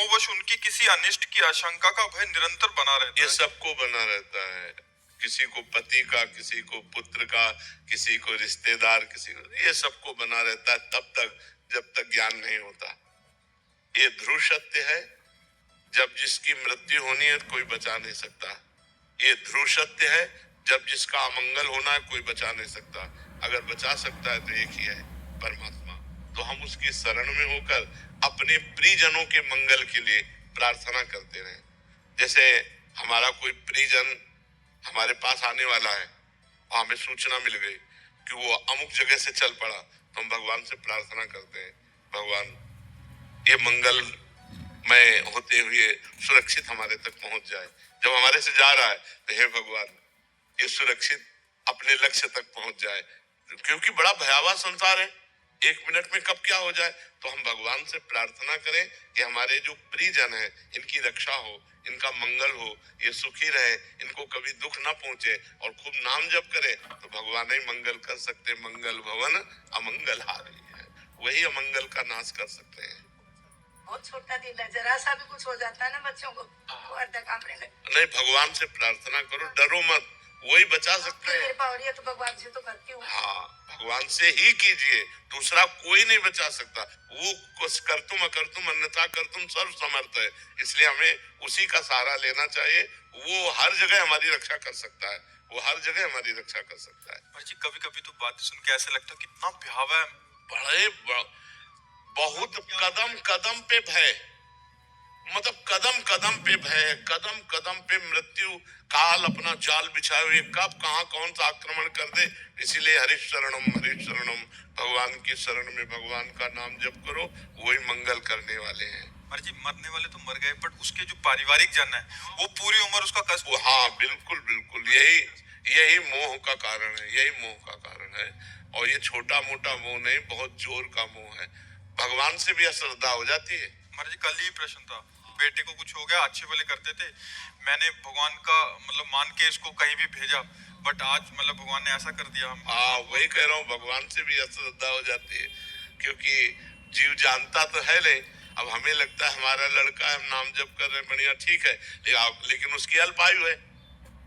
मोहवश उनकी किसी अनिष्ट की आशंका का भय निरंतर बना रहता है। ये सबको बना रहता है, किसी को पति का, किसी को पुत्र का, किसी को रिश्तेदार, किसी को, ये सबको बना रहता है तब तक जब तक ज्ञान नहीं होता। ये ध्रुव सत्य है, जब जिसकी मृत्यु होनी है कोई बचा नहीं सकता। ये ध्रुव सत्य है, जब जिसका अमंगल होना है कोई बचा नहीं सकता। अगर बचा सकता है तो एक ही है, परमात्मा। तो हम उसकी शरण में होकर अपने प्रियजनों के मंगल के लिए प्रार्थना करते रहें। जैसे हमारा कोई प्रियजन हमारे पास आने वाला है और हमें सूचना मिल गई कि वो अमुक जगह से चल पड़ा, तो हम भगवान से प्रार्थना करते हैं, भगवान ये मंगल में होते हुए सुरक्षित हमारे तक पहुंच जाए। जब हमारे से जा रहा है तो हे भगवान ये सुरक्षित अपने लक्ष्य तक पहुंच जाए, क्योंकि बड़ा भयावह संसार है, एक मिनट में कब क्या हो जाए। तो हम भगवान से प्रार्थना करें कि हमारे जो प्रियजन है इनकी रक्षा हो, इनका मंगल हो, ये सुखी रहे, इनको कभी दुख ना पहुंचे, और खूब नाम जप करें तो भगवान ही मंगल कर सकते। मंगल भवन अमंगल हारी है, वही अमंगल का नाश कर सकते हैं। बहुत छोटा दिल है, जरा सा भी कुछ हो जाता है ना बच्चों को वो अर्ध कांपने लगते। नहीं, भगवान से प्रार्थना करो, डरो मत, वही बचा सकते हैं। कृपा हो रही है तो भगवान से तो करती हूँ। हाँ, भगवान से ही कीजिए, दूसरा कोई नहीं बचा सकता। वो कुछ कर तुम अकर तुम अन्यथा कर तुम सर्व समर्थ है, इसलिए हमें उसी का सहारा लेना चाहिए। वो हर जगह हमारी रक्षा कर सकता है, वो हर जगह हमारी रक्षा कर सकता है। जी कभी कभी तो बात सुन के ऐसा लगता है कितना भयावह है। बहुत कदम कदम पे भय, मतलब कदम कदम पे भय, कदम कदम पे मृत्यु काल अपना जाल बिछाए हुए, कब कहां कौन सा आक्रमण कर दे। इसीलिए हरिश शरणम, भगवान की शरण में भगवान का नाम जप करो, वही मंगल करने वाले हैं। जी मरने वाले तो मर गए, बट उसके जो पारिवारिक जन है वो पूरी उम्र उसका कष्ट। हाँ बिल्कुल बिल्कुल, यही मोह का कारण है, यही मोह का कारण है। और ये छोटा मोटा मोह नहीं, बहुत जोर का मोह है, भगवान से भी अश्रद्धा हो जाती है। जी कल ही प्रश्न था, बेटे को कुछ हो गया, अच्छे भले करते थे, मैंने भगवान का मतलब मान के इसको कहीं भी भेजा, बट आज मतलब भगवान ने ऐसा कर दिया। हाँ वही कह रहा हूँ, भगवान से भी अश्रद्धा हो जाती है, क्योंकि जीव जानता तो है नहीं। अब हमें लगता है हमारा लड़का है, हम नाम जप कर रहे हैं, बढ़िया ठीक है, लेकिन उसकी अल्पायु है,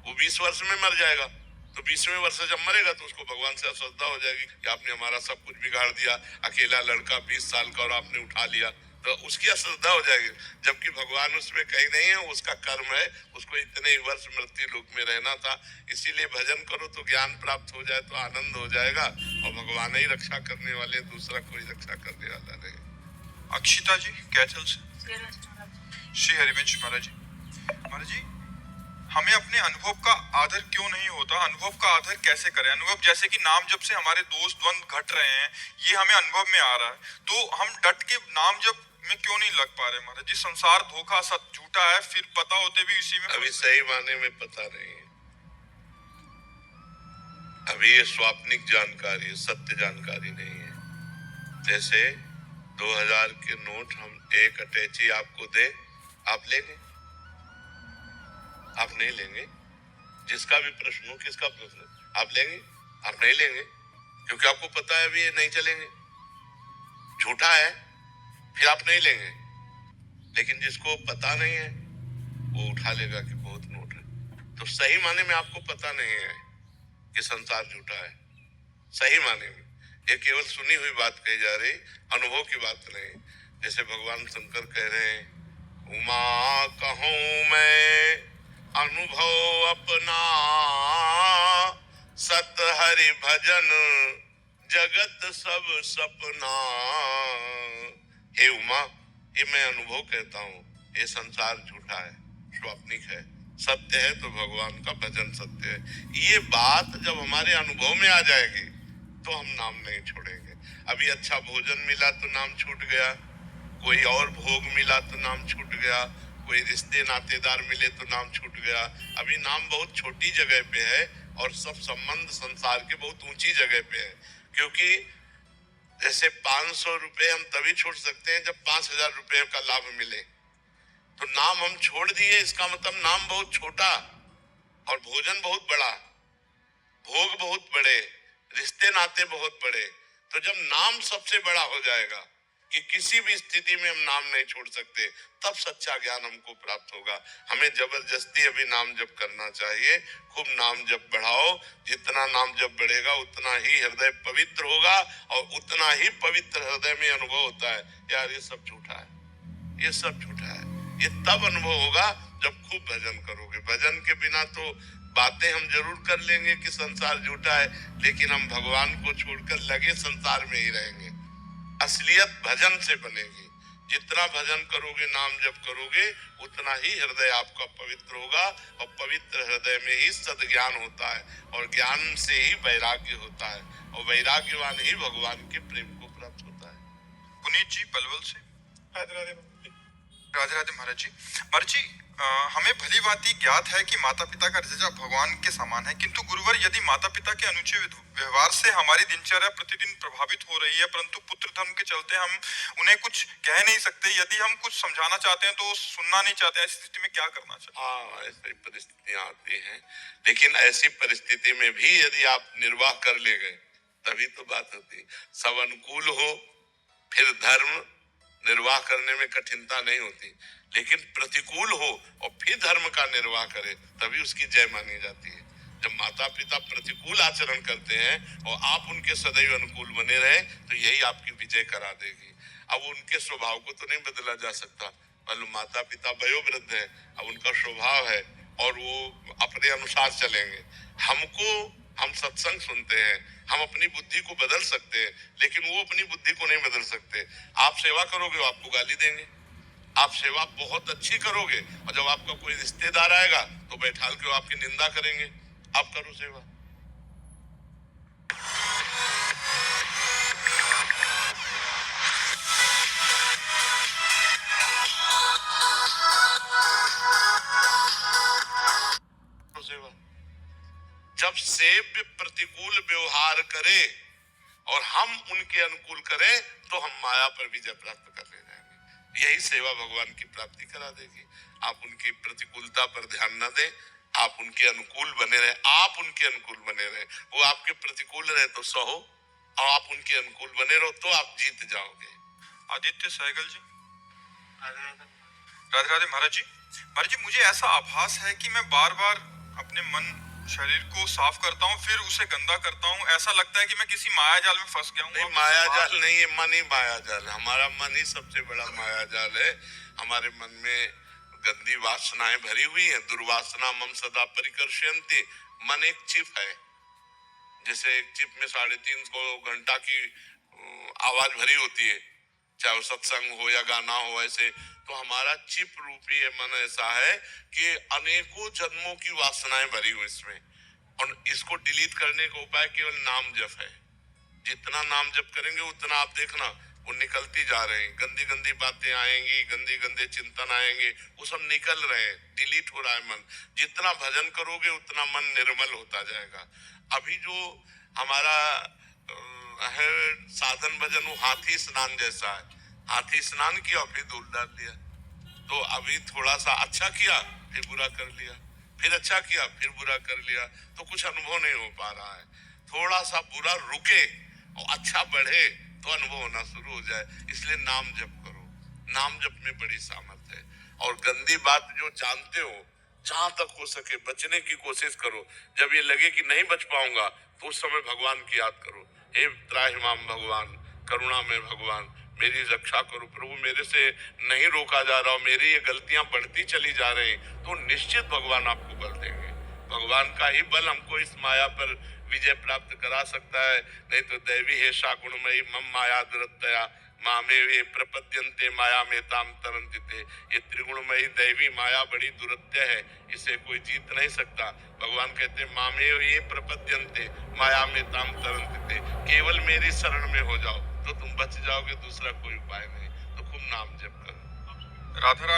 वो 20 वर्ष में मर जाएगा। तो 20वें वर्ष जब मरेगा तो उसको भगवान से अश्रद्धा हो जाएगी कि आपने हमारा सब कुछ बिगाड़ दिया, अकेला लड़का 20 साल का और आपने उठा लिया, तो उसकी अश्रद्धा हो जाएगी। जबकि भगवान उसमें कहीं नहीं है, उसका कर्म है, उसको इतने ही वर्ष मृत्यु लोक में रहना था। इसीलिए भजन करो तो ज्ञान प्राप्त हो जाए तो आनंद हो जाएगा, और भगवान ही रक्षा करने वाले, दूसरा कोई रक्षा करने वाला नहीं। अक्षिता जी कैथल से, श्री हरिवंश महाराज जी, हमें अपने अनुभव का आदर क्यों नहीं होता, अनुभव का आदर कैसे करें। अनुभव जैसे कि नाम जप से हमारे दोष द्वंद घट रहे हैं, ये हमें अनुभव में आ रहा है, तो हम डट के नाम जप में क्यों नहीं लग पा रहे महाराज जी। संसार धोखा सत झूठा है, फिर पता होते भी इसी में अभी सही माने में पता नहीं है, अभी ये स्वाप्निक जानकारी है, सत्य जानकारी नहीं है। जैसे 2000 के नोट हम एक अटैची आपको दे, आप लेंगे? आप नहीं लेंगे। जिसका भी प्रश्न हो, किसका प्रश्न, आप लेंगे? आप नहीं लेंगे, क्योंकि आपको पता है अभी ये नहीं चलेंगे, झूठा है, फिर आप नहीं लेंगे। लेकिन जिसको पता नहीं है वो उठा लेगा कि बहुत नोट है। तो सही माने में आपको पता नहीं है कि संसार झूठा है, सही माने में ये केवल सुनी हुई बात कही जा रही, अनुभव की बात नहीं। जैसे भगवान शंकर कह रहे हैं, उमा कहूं मैं अनुभव अपना, सत हरि भजन जगत सब सपना। हे उमा, ये मैं अनुभव कहता हूँ, ये संसार झूठा है, स्वाप्निक है, सत्य है तो भगवान का भजन सत्य है। ये बात जब हमारे अनुभव में आ जाएगी तो हम नाम नहीं छोड़ेंगे। अभी अच्छा भोजन मिला तो नाम छूट गया, कोई और भोग मिला तो नाम छूट गया, कोई रिश्ते नातेदार मिले तो नाम छूट गया। अभी नाम बहुत छोटी जगह पे है और सब संबंध संसार के बहुत ऊंची जगह पे है। क्योंकि जैसे 500 रुपए हम तभी छोड़ सकते हैं जब 5000 रुपए का लाभ मिले, तो नाम हम छोड़ दिए, इसका मतलब नाम बहुत छोटा और भोजन बहुत बड़ा, भोग बहुत बड़े, रिश्ते नाते बहुत बड़े। तो जब नाम सबसे बड़ा हो जाएगा कि किसी भी स्थिति में हम नाम नहीं छोड़ सकते, तब सच्चा ज्ञान हमको प्राप्त होगा। हमें जबरदस्ती अभी नाम जप करना चाहिए। खूब नाम जप बढ़ाओ, जितना नाम जप बढ़ेगा उतना ही हृदय पवित्र होगा और उतना ही पवित्र हृदय में अनुभव होता है यार ये सब झूठा है, ये सब झूठा है। ये तब अनुभव होगा जब खूब भजन करोगे। भजन के बिना तो बातें हम जरूर कर लेंगे कि संसार झूठा है, लेकिन हम भगवान को छोड़कर लगे संसार में ही रहेंगे। असलियत भजन से बनेगी। जितना भजन करोगे, नाम जप करोगे, उतना ही हृदय आपका पवित्र होगा और पवित्र हृदय में ही सद्ज्ञान होता है और ज्ञान से ही वैराग्य होता है और वैराग्यवान ही भगवान के प्रेम को प्राप्त होता है। पुनीत जी पलवल से। राधे राधे महाराज जी। महाराज जी, हमें भली भांति ज्ञात है कि माता पिता का दर्जा भगवान के समान है, किंतु गुरुवर यदि माता पिता के अनुचित व्यवहार से हमारी दिनचर्या प्रतिदिन प्रभावित हो रही है, परंतु पुत्र धर्म के चलते हम उन्हें कुछ कह नहीं सकते, यदि हम कुछ समझाना चाहते हैं तो सुनना नहीं चाहते, ऐसी स्थिति में क्या करना चाहिए? हाँ, ऐसी परिस्थितियां आती हैं, लेकिन ऐसी परिस्थिति में भी यदि आप निर्वाह कर ले गए तभी तो बात होती। सब अनुकूल हो फिर धर्म निर्वाह करने में कठिनता नहीं होती, लेकिन प्रतिकूल हो और फिर धर्म का निर्वाह करे तभी उसकी जय मानी जाती है। जब माता पिता प्रतिकूल आचरण करते हैं और आप उनके सदैव अनुकूल बने रहे तो यही आपकी विजय करा देगी। अब उनके स्वभाव को तो नहीं बदला जा सकता, मतलब माता पिता वयोवृद्ध है, अब उनका स्वभाव है और वो अपने अनुसार चलेंगे। हम सत्संग सुनते हैं, हम अपनी बुद्धि को बदल सकते हैं, लेकिन वो अपनी बुद्धि को नहीं बदल सकते। आप सेवा करोगे वो आपको गाली देंगे, आप सेवा बहुत अच्छी करोगे और जब आपका कोई रिश्तेदार आएगा तो बैठाल के वो आपकी निंदा करेंगे। आप करो सेवा। सेवा। जब सेव्य प्रतिकूल व्यवहार करे और हम उनके अनुकूल करें तो हम माया पर विजय प्राप्त कर ले जाएंगे। यही सेवा भगवान की प्राप्ति करा देगी। आप उनकी प्रतिकूलता पर ध्यान न दें, आप उनके अनुकूल बने रहे, आप उनके अनुकूल बने रहे। वो आपके प्रतिकूल रहे तो सहो और आप उनके अनुकूल बने रहो तो आप जीत जाओगे। आदित्य सहगल जी। राधे राधे महाराज जी। महाराज जी, मुझे ऐसा आभास है कि मैं बार बार अपने मन शरीर को साफ करता हूँ फिर उसे गंदा करता हूँ। ऐसा लगता है कि मैं किसी माया जाल में फंस गया हूँ। नहीं, माया जाल नहीं है, मन ही माया जाल है। हमारा मन ही सबसे बड़ा माया जाल है। हमारे मन में गंदी वासनाएं भरी हुई है। दुर्वासना मम सदा परिकर्षयन्ति। मन एक चिप है, जैसे एक चिप में 350 घंटा की आवाज भरी होती है, चाहे वो सत्संग हो या गाना हो। ऐसे तो हमारा चिप रूपी मन ऐसा है कि अनेकों जन्मों की वासनाएं भरी हुई इसमें, और इसको डिलीट करने का उपाय केवल नाम जप है। जितना नाम जप करेंगे उतना आप देखना वो निकलती जा रहे हैं। गंदी गंदी बातें आएंगी, गंदे गंदे चिंतन आएंगे, वो सब निकल रहे हैं, डिलीट हो रहा है मन। जितना भजन करोगे उतना मन निर्मल होता जाएगा। अभी जो हमारा है साधन भजन, वो हाथी स्नान जैसा है। हाथी स्नान किया फिर धूल डाल दिया, तो अभी थोड़ा सा अच्छा किया फिर बुरा कर लिया, फिर अच्छा किया फिर बुरा कर लिया, तो कुछ अनुभव नहीं हो पा रहा है। थोड़ा सा बुरा रुके और अच्छा बढ़े तो अनुभव होना शुरू हो जाए। इसलिए नाम जप करो। नाम जप में बड़ी सामर्थ्य है। और गंदी बात जो जानते हो, जहां तक हो सके बचने की कोशिश करो। जब ये लगे कि नहीं बच पाऊंगा तो उस समय भगवान की याद करो। हे त्राहिमाम भगवान, करुणा में भगवान, मेरी रक्षा करो प्रभु, मेरे से नहीं रोका जा रहा, मेरी ये गलतियां बढ़ती चली जा रही, तो निश्चित भगवान आपको बल देंगे। भगवान का ही बल हमको इस माया पर विजय प्राप्त करा सकता है। नहीं तो दैवी है शाकुणमयी मम माया दुरत्तया मामे ये प्रपद्यन्ते माया में ताम तरंतिते। ये त्रिगुणमयी दैवी माया बड़ी दुरत्य है, इसे कोई जीत नहीं सकता। भगवान कहते मामे ये प्रपद्यन्ते माया में ताम तरंतिते। केवल मेरी शरण में हो जाओ तो तुम बच जाओगे, दूसरा कोई उपाय नहीं। तो खूब नाम जप करो। राधा